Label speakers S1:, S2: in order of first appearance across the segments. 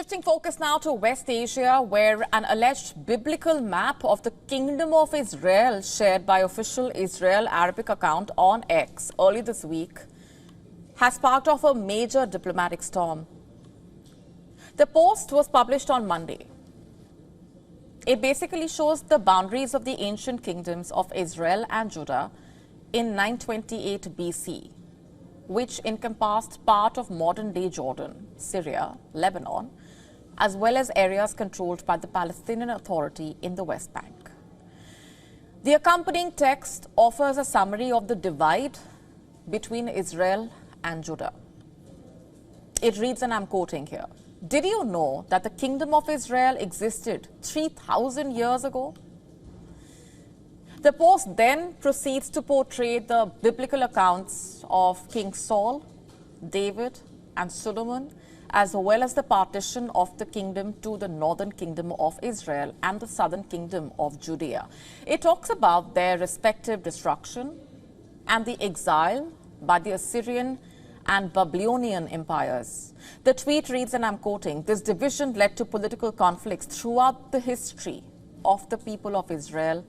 S1: Shifting focus now to West Asia, where an alleged biblical map of the Kingdom of Israel shared by official Israel Arabic account on X early this week has sparked off a major diplomatic storm. The post was published on Monday. It basically shows the boundaries of the ancient kingdoms of Israel and Judah in 928 BC, which encompassed part of modern-day Jordan, Syria, Lebanon, as well as areas controlled by the Palestinian Authority in the West Bank. The accompanying text offers a summary of the divide between Israel and Judah. It reads, and I'm quoting here, "Did you know that the Kingdom of Israel existed 3,000 years ago?" The post then proceeds to portray the biblical accounts of King Saul, David, and Solomon, as well as the partition of the kingdom to the northern kingdom of Israel and the southern kingdom of Judea. It talks about their respective destruction and the exile by the Assyrian and Babylonian empires. The tweet reads, and I'm quoting, "This division led to political conflicts throughout the history of the people of Israel,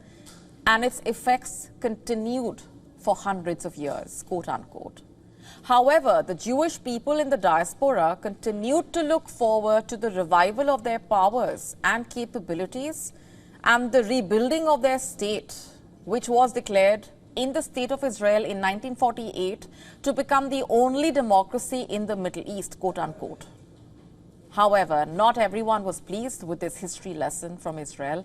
S1: and its effects continued for hundreds of years," quote unquote. However, the Jewish people in the diaspora continued to look forward to the revival of their powers and capabilities and the rebuilding of their state, which was declared in the State of Israel in 1948 to become the only democracy in the Middle East, quote unquote. However, not everyone was pleased with this history lesson from Israel.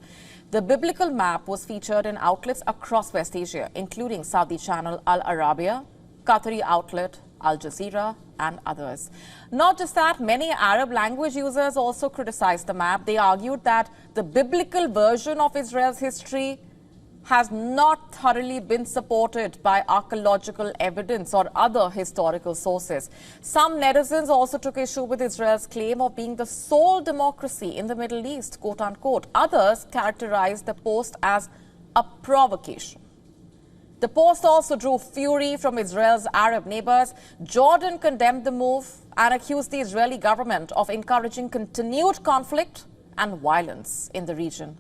S1: The biblical map was featured in outlets across West Asia, including Saudi channel Al Arabiya, Qatari outlet Al Jazeera, and others. Not just that, many Arab language users also criticized the map. They argued that the biblical version of Israel's history has not thoroughly been supported by archaeological evidence or other historical sources. Some netizens also took issue with Israel's claim of being the sole democracy in the Middle East, quote unquote. Others characterized the post as a provocation. The post also drew fury from Israel's Arab neighbors. Jordan condemned the move and accused the Israeli government of encouraging continued conflict and violence in the region.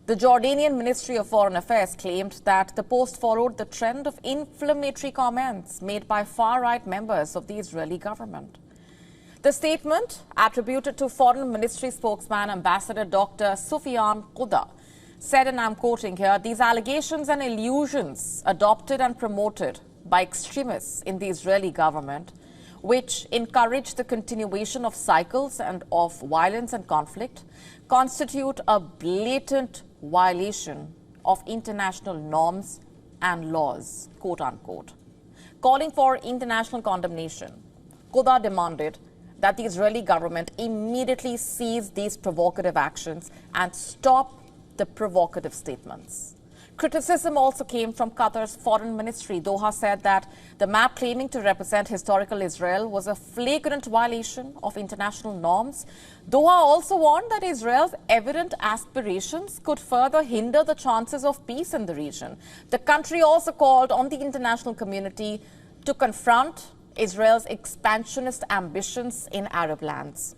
S1: The Jordanian Ministry of Foreign Affairs claimed that the post followed the trend of inflammatory comments made by far-right members of the Israeli government. The statement, attributed to Foreign Ministry spokesman Ambassador Dr. Sufyan Quda, said, and I'm quoting here, "These allegations and illusions adopted and promoted by extremists in the Israeli government, which encourage the continuation of cycles and of violence and conflict, constitute a blatant violation of international norms and laws," quote unquote. Calling for international condemnation, Quda demanded that the Israeli government immediately cease these provocative actions and stop the provocative statements. Criticism also came from Qatar's foreign ministry. Doha said that the map claiming to represent historical Israel was a flagrant violation of international norms. Doha also warned that Israel's evident aspirations could further hinder the chances of peace in the region. The country also called on the international community to confront Israel's expansionist ambitions in Arab lands.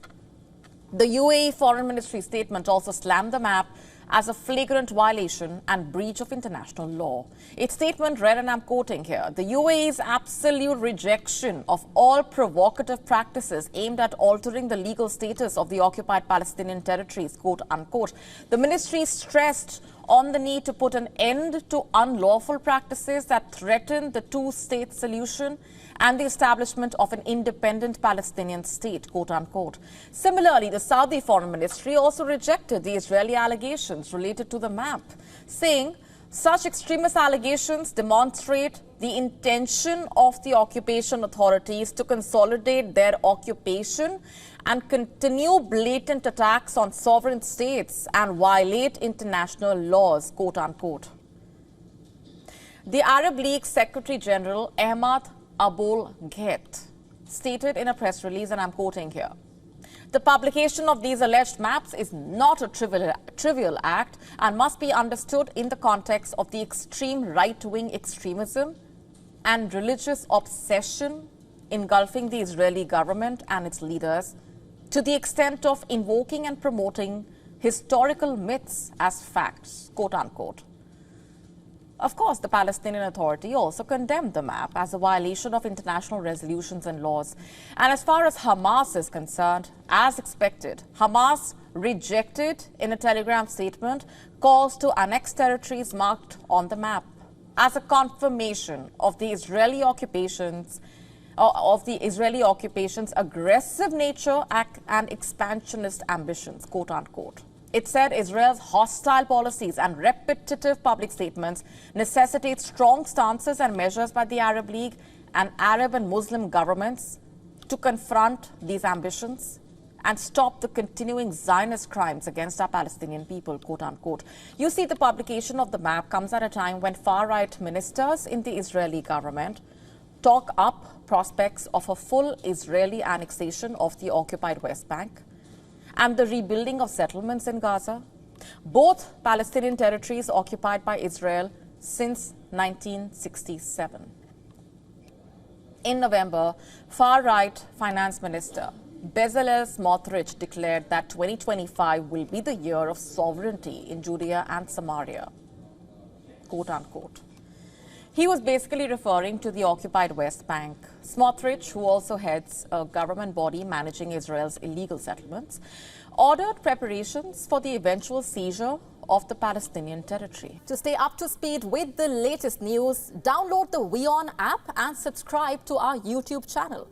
S1: The UAE Foreign Ministry statement also slammed the map as a flagrant violation and breach of international law. Its statement read, and I'm quoting here, "The UAE's absolute rejection of all provocative practices aimed at altering the legal status of the occupied Palestinian territories," quote unquote. The ministry stressed on the need to put an end to unlawful practices that threaten the two-state solution and the establishment of an independent Palestinian state, quote unquote. Similarly, the Saudi Foreign Ministry also rejected the Israeli allegations related to the map, saying such extremist allegations demonstrate the intention of the occupation authorities to consolidate their occupation and continue blatant attacks on sovereign states and violate international laws, quote unquote. The Arab League Secretary General Ahmad Abul Gheit stated in a press release, and I'm quoting here, "The publication of these alleged maps is not a trivial act and must be understood in the context of the extreme right-wing extremism and religious obsession engulfing the Israeli government and its leaders to the extent of invoking and promoting historical myths as facts, quote unquote. Of course, the Palestinian Authority also condemned the map as a violation of international resolutions and laws. And as far as Hamas is concerned, as expected, Hamas rejected in a telegram statement calls to annex territories marked on the map as a confirmation of the Israeli occupation's aggressive nature and expansionist ambitions, quote unquote. It said Israel's hostile policies and repetitive public statements necessitate strong stances and measures by the Arab League and Arab and Muslim governments to confront these ambitions and stop the continuing Zionist crimes against our Palestinian people, quote unquote. You see, the publication of the map comes at a time when far-right ministers in the Israeli government talk up prospects of a full Israeli annexation of the occupied West Bank and the rebuilding of settlements in Gaza, both Palestinian territories occupied by Israel since 1967. In November, far-right finance minister Bezalel Smotrich declared that 2025 will be the year of sovereignty in Judea and Samaria, quote unquote. He was basically referring to the occupied West Bank. Smotrich, who also heads a government body managing Israel's illegal settlements, ordered preparations for the eventual seizure of the Palestinian territory. To stay up to speed with the latest news, download the WION app and subscribe to our YouTube channel.